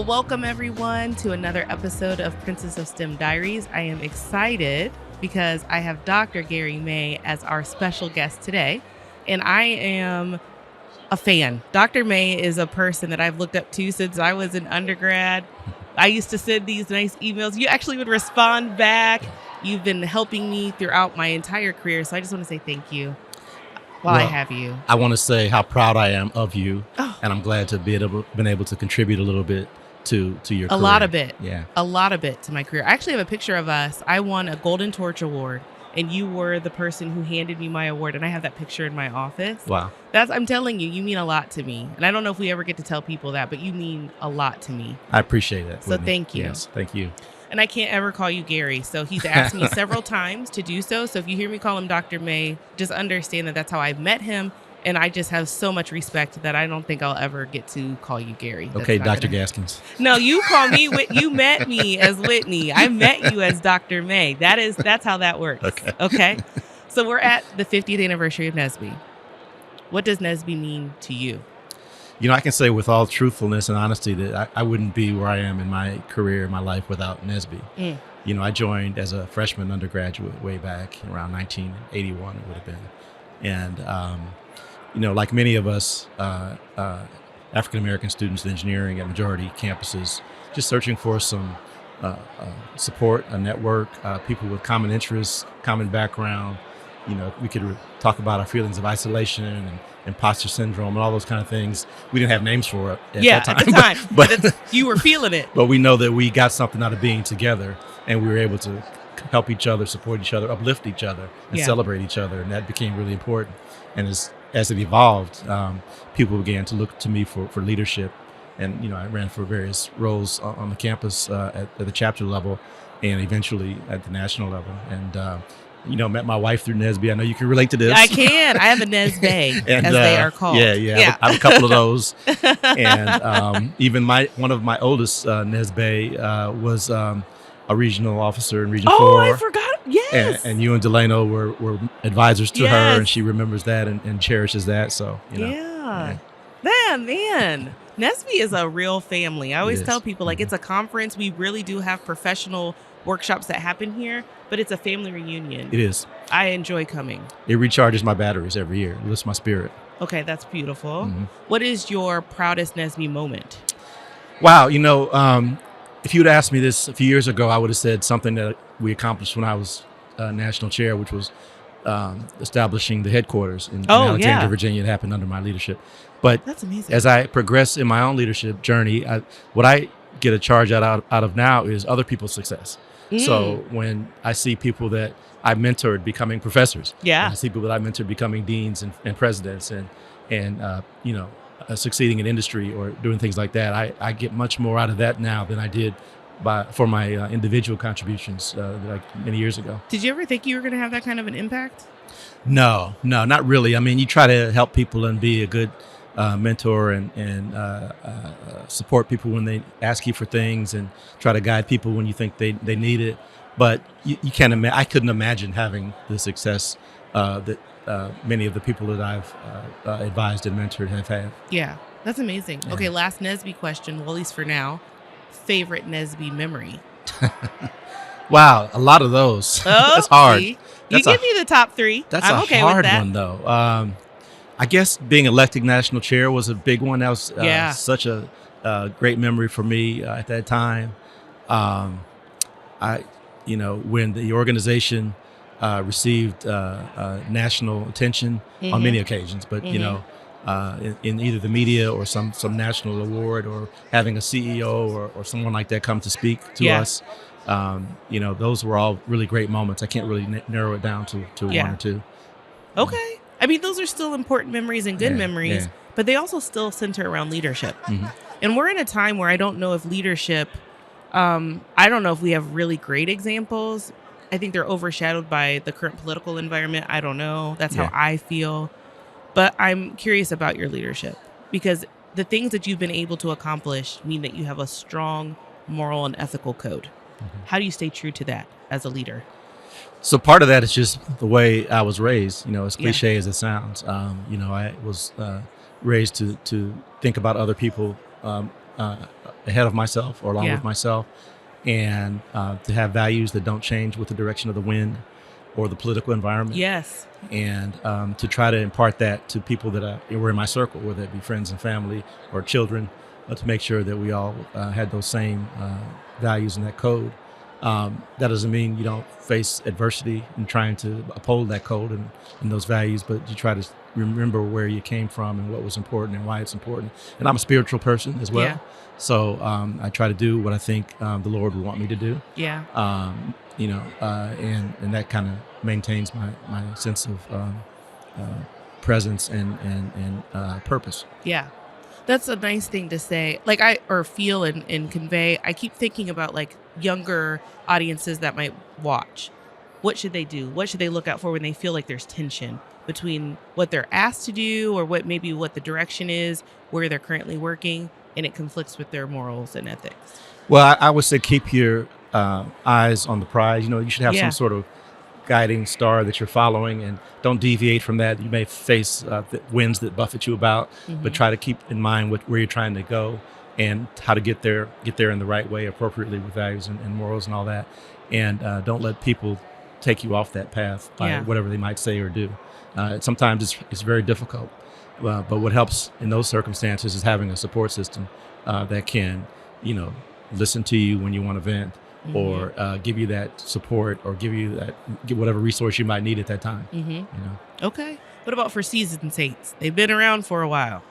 Well, welcome everyone to another episode of Princess of STEM Diaries. I am excited because I have Dr. Gary May as our special guest today, and I am a fan. Dr. May is a person that I've looked up to since I was an undergrad. I used to send these nice emails. You actually would respond back. You've been helping me throughout my entire career, so I just want to say thank you while I have you. I want to say how proud I am of you, and I'm glad to been able to contribute a little bit to your career. A lot of it. Yeah. A lot of it to my career. I actually have a picture of us. I won a Golden Torch Award, and you were the person who handed me my award, and I have that picture in my office. Wow. I'm telling you, you mean a lot to me. And I don't know if we ever get to tell people that, but you mean a lot to me. I appreciate it. So thank you. Yes, thank you. And I can't ever call you Gary. So he's asked me several times to do so. So if you hear me call him Dr. May, just understand that that's how I met him. And I just have so much respect that I don't think I'll ever get to call you Gary. That's okay, Dr. Gaskins. No, you call me. You met me as Whitney. I met you as Dr. May. That's how that works. Okay. So we're at the 50th anniversary of NSBE. What does NSBE mean to you? You know, I can say with all truthfulness and honesty that I wouldn't be where I am in my career, my life without NSBE. You know, I joined as a freshman undergraduate way back around 1981, it would have been. And, you know, like many of us, African-American students in engineering at majority campuses, just searching for some support, a network, people with common interests, common background. You know, we could talk about our feelings of isolation and imposter syndrome and all those kind of things. We didn't have names for it at that time. At the time. But you were feeling it. But we know that we got something out of being together, and we were able to help each other, support each other, uplift each other, and celebrate each other. And that became really important. And as it evolved, people began to look to me for leadership. And, you know, I ran for various roles on the campus at the chapter level and eventually at the national level. And, you know, met my wife through NSBE. I know you can relate to this. I can. I have a NSBE, as they are called. Yeah. I have a couple of those. And even one of my oldest NSBE was a regional officer in Region 4. Oh, I forgot. Yes. And you and Delano were advisors to her, and she remembers that and cherishes that. So, you know. Yeah. Man. NSBE is a real family. I always tell people, like, it's a conference. We really do have professional workshops that happen here, but it's a family reunion. It is. I enjoy coming. It recharges my batteries every year. It lifts my spirit. Okay, that's beautiful. What is your proudest NSBE moment? Wow, you know, if you'd asked me this a few years ago, I would have said something that we accomplished when I was national chair, which was establishing the headquarters in Alexandria, Virginia. It happened under my leadership. But that's amazing. As I progress in my own leadership journey, what I get a charge out of now is other people's success. So when I see people that I mentored becoming professors, I see people that I mentored becoming deans and presidents and you know, succeeding in industry or doing things like that, I get much more out of that now than I did for my individual contributions like many years ago. Did you ever think you were going to have that kind of an impact? No, not really. I mean, you try to help people and be a good mentor and support people when they ask you for things and try to guide people when you think they need it. But you can't imagine. I couldn't imagine having the success that many of the people that I've advised and mentored have had. Yeah, that's amazing. Yeah. Okay, last NSBE question, well, at least for now. Favorite NSBE memory? Wow, a lot of those. Oh, that's hard. You give me the top three. I'm okay hard with that. One, though. I guess being elected national chair was a big one. That was such a great memory for me at that time. You know, when the organization received national attention on many occasions, but you know, in either the media or some national award or having a CEO or someone like that come to speak to us. You know, those were all really great moments. I can't really narrow it down to one or two. Okay. I mean, those are still important memories and good memories, but they also still center around leadership. And we're in a time where I don't know if leadership, I don't know if we have really great examples. I think they're overshadowed by the current political environment. I don't know. That's how I feel. But I'm curious about your leadership because the things that you've been able to accomplish mean that you have a strong moral and ethical code. How do you stay true to that as a leader? So part of that is just the way I was raised, you know, as cliche as it sounds. You know, I was raised to think about other people ahead of myself or along with myself, and to have values that don't change with the direction of the wind or the political environment. Yes. And to try to impart that to people that were in my circle, whether it be friends and family or children, to make sure that we all had those same values in that code. That doesn't mean you don't face adversity in trying to uphold that code and those values, but you try to remember where you came from and what was important and why it's important. And I'm a spiritual person as well. So I try to do what I think the Lord would want me to do. And that kind of maintains my sense of presence and purpose. Yeah. That's a nice thing to say. Feel and convey. I keep thinking about like younger audiences that might watch. What should they do? What should they look out for when they feel like there's tension between what they're asked to do or what the direction is, where they're currently working, and it conflicts with their morals and ethics? Well, I would say keep your eyes on the prize. You should have some sort of guiding star that you're following, and don't deviate from that. You may face winds that buffet you about, but try to keep in mind where you're trying to go and how to get there in the right way, appropriately with values and morals and all that. And don't let people take you off that path by whatever they might say or do. Sometimes it's very difficult, but what helps in those circumstances is having a support system that can, listen to you when you want to vent, or give you that support, or give whatever resource you might need at that time. Okay. What about for seasoned saints? They've been around for a while.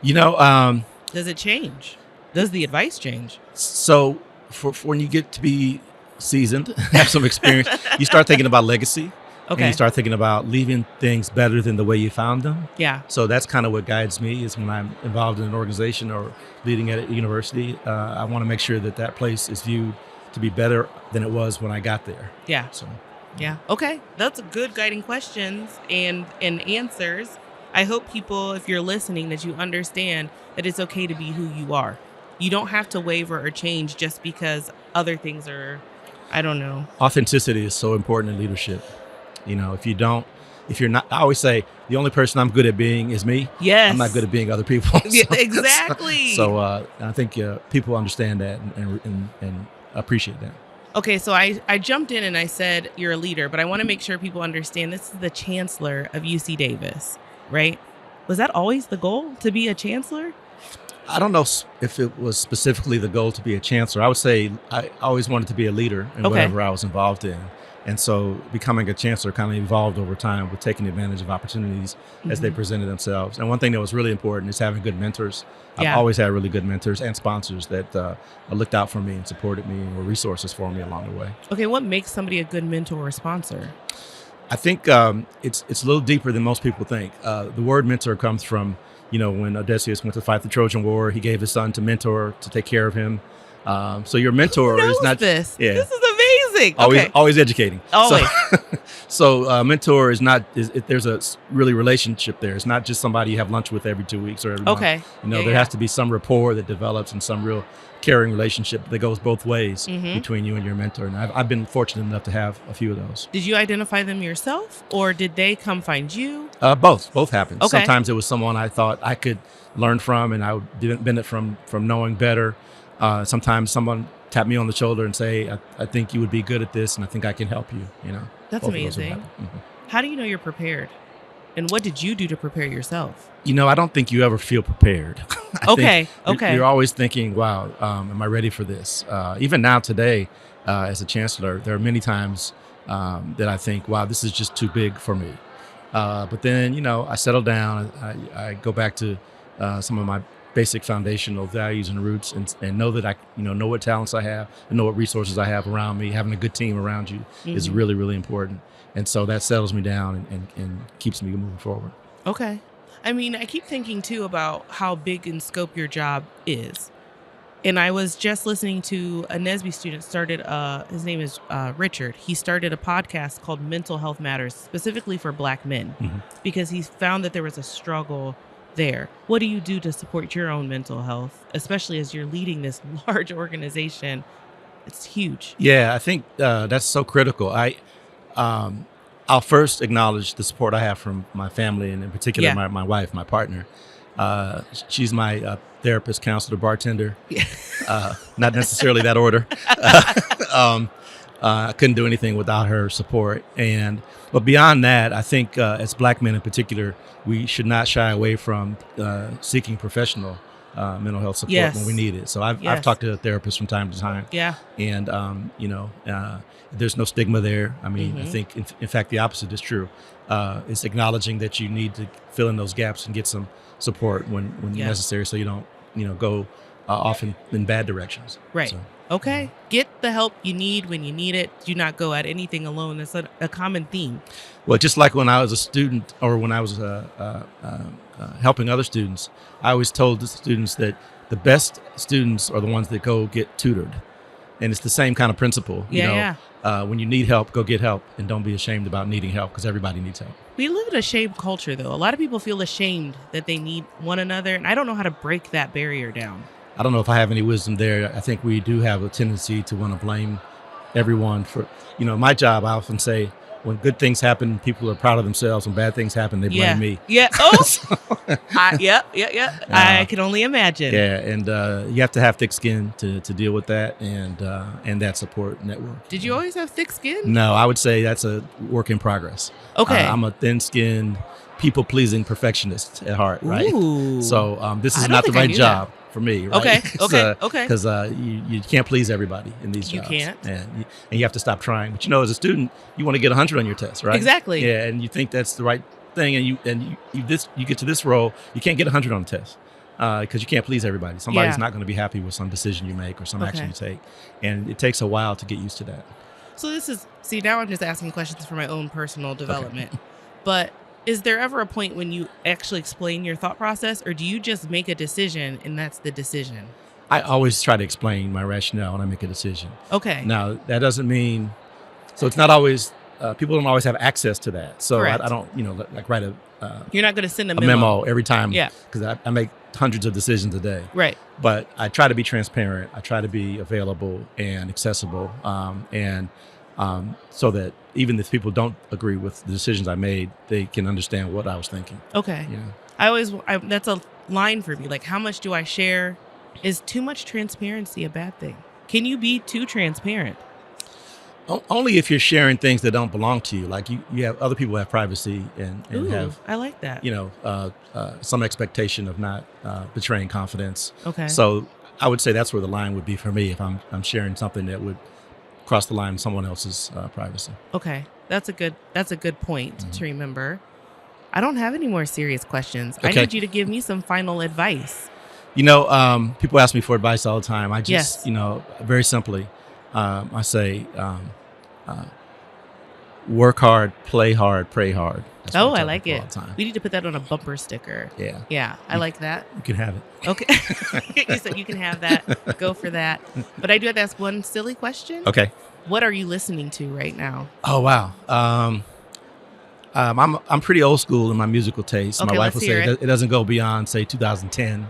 Does it change? Does the advice change? So for when you get to be seasoned, have some experience, you start thinking about legacy. Okay. And you start thinking about leaving things better than the way you found them. Yeah. So that's kind of what guides me, is when I'm involved in an organization or leading at a university. I want to make sure that place is viewed to be better than it was when I got there. Yeah. So. Yeah. Okay. That's good guiding questions and answers. I hope people, if you're listening, that you understand that it's okay to be who you are. You don't have to waver or change just because other things are, I don't know. Authenticity is so important in leadership. If you're not, I always say the only person I'm good at being is me. Yes. I'm not good at being other people. Yeah, exactly. So I think people understand that and appreciate that. Okay, so I jumped in and I said you're a leader, but I want to make sure people understand this is the Chancellor of UC Davis, right? Was that always the goal, to be a chancellor? I don't know if it was specifically the goal to be a chancellor. I would say I always wanted to be a leader in whatever I was involved in. And so becoming a chancellor kind of evolved over time with taking advantage of opportunities as they presented themselves. And one thing that was really important is having good mentors. I've always had really good mentors and sponsors that looked out for me and supported me and were resources for me along the way. Okay, what makes somebody a good mentor or sponsor? I think it's a little deeper than most people think. The word mentor comes from, when Odysseus went to fight the Trojan War, he gave his son to mentor, to take care of him. So your mentor is not this. Yeah. This is amazing. Always educating. Always. So mentor is not. There's a really relationship there. It's not just somebody you have lunch with every 2 weeks or every month. There has to be some rapport that develops and some real caring relationship that goes both ways between you and your mentor. And I've been fortunate enough to have a few of those. Did you identify them yourself, or did they come find you? Both happened. Okay. Sometimes it was someone I thought I could learn from, and I would benefit from knowing better. Sometimes someone tap me on the shoulder and say, I think you would be good at this, and I think I can help you. That's amazing. How do you know you're prepared? And what did you do to prepare yourself? I don't think you ever feel prepared. Okay. You're always thinking, wow, am I ready for this? Even now today, as a chancellor, there are many times that I think, wow, this is just too big for me. But then, I settle down. I go back to some of my basic foundational values and roots, and know that I know what talents I have and know what resources I have around me. Having a good team around you is really, really important. And so that settles me down and keeps me moving forward. Okay. I mean, I keep thinking too about how big in scope your job is. And I was just listening to a NSBE student his name is Richard. He started a podcast called Mental Health Matters, specifically for Black men, because he found that there was a struggle there. What do you do to support your own mental health, especially as you're leading this large organization? It's huge. Yeah, I think that's so critical. I'll first acknowledge the support I have from my family, and in particular my wife, my partner. She's my therapist, counselor, bartender. Not necessarily that order. I couldn't do anything without her support. But beyond that, I think as Black men in particular, we should not shy away from seeking professional mental health support when we need it. So I've talked to a therapist from time to time. Yeah. And, there's no stigma there. I mean, I think, in fact, the opposite is true. It's acknowledging that you need to fill in those gaps and get some support when necessary, so you don't, go off in bad directions. Right. So, okay. Get the help you need when you need it. Do not go at anything alone. That's a common theme. Well, just like when I was a student, or when I was helping other students, I always told the students that the best students are the ones that go get tutored. And it's the same kind of principle. When you need help, go get help, and don't be ashamed about needing help, because everybody needs help. We live in a shame culture, though. A lot of people feel ashamed that they need one another, and I don't know how to break that barrier down. I don't know if I have any wisdom there. I think we do have a tendency to want to blame everyone for, my job. I often say, when good things happen, people are proud of themselves. When bad things happen, they blame me. Yeah. Oh, I can only imagine. Yeah, and you have to have thick skin to deal with that, and that support network. Did you always have thick skin? No, I would say that's a work in progress. Okay. I'm a thin-skinned, people-pleasing perfectionist at heart, right? Ooh. So this is not the right job for me, right? Okay. Because you can't please everybody in these jobs. You can't. And you have to stop trying. But as a student, you want to get 100 on your test, right? Exactly. Yeah, and you think that's the right thing, and you get to this role, you can't get 100 on the test because you can't please everybody. Somebody's not going to be happy with some decision you make or some action you take, and it takes a while to get used to that. So now I'm just asking questions for my own personal development, but is there ever a point when you actually explain your thought process, or do you just make a decision and that's the decision? I always try to explain my rationale when I make a decision. Okay. Now, that doesn't mean, so it's not always, people don't always have access to that. So I don't, like write you're not going to send a memo every time. Yeah. Because I make hundreds of decisions a day. Right. But I try to be transparent. I try to be available and accessible. So that even if people don't agree with the decisions I made, they can understand what I was thinking. Okay. That's a line for me. Like, how much do I share? Is too much transparency a bad thing? Can you be too transparent? Only if you're sharing things that don't belong to you. Like you have other people have privacy and have, I like that. Some expectation of not betraying confidence. Okay. So I would say that's where the line would be for me if I'm sharing something that would cross the line in someone else's privacy. Okay. That's a good point to remember. I don't have any more serious questions. Okay. I need you to give me some final advice. People ask me for advice all the time. I just, very simply, I say, work hard, play hard, pray hard. That's I like it. We need to put that on a bumper sticker. Yeah. Yeah, I like that. You can have it. Okay. You said you can have that. Go for that. But I do have to ask one silly question. Okay. What are you listening to right now? Oh, wow. I'm pretty old school in my musical taste. Okay, my wife will say it doesn't go beyond, say, 2010.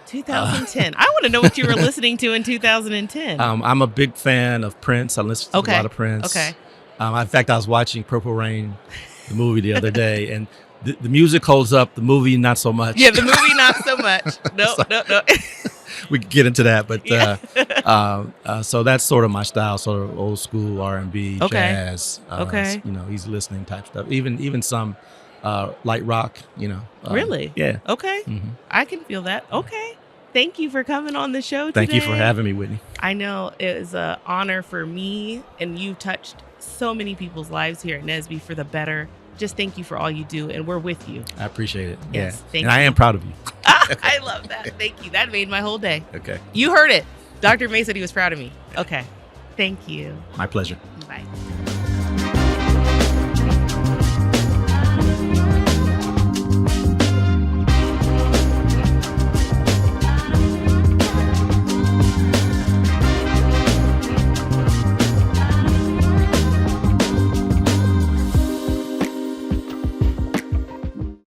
2010. I want to know what you were listening to in 2010. I'm a big fan of Prince. I listen to a lot of Prince. Okay. In fact, I was watching Purple Rain, the movie, the other day, and the music holds up. The movie, not so much. Yeah, the movie, not so much. No. We could get into that, but so that's sort of my style, sort of old school R&B, jazz. Easy listening type stuff. Even some light rock. Really? Yeah. Okay. Mm-hmm. I can feel that. Okay. Thank you for coming on the show today. Thank you for having me, Whitney. I know it was an honor for me, and you've touched so many people's lives here at NSBE for the better. Just thank you for all you do, and we're with you. I appreciate it. Yes, thank you. And I am proud of you. I love that. Thank you. That made my whole day. Okay. You heard it. Dr. May said he was proud of me. Okay. Thank you. My pleasure. Bye.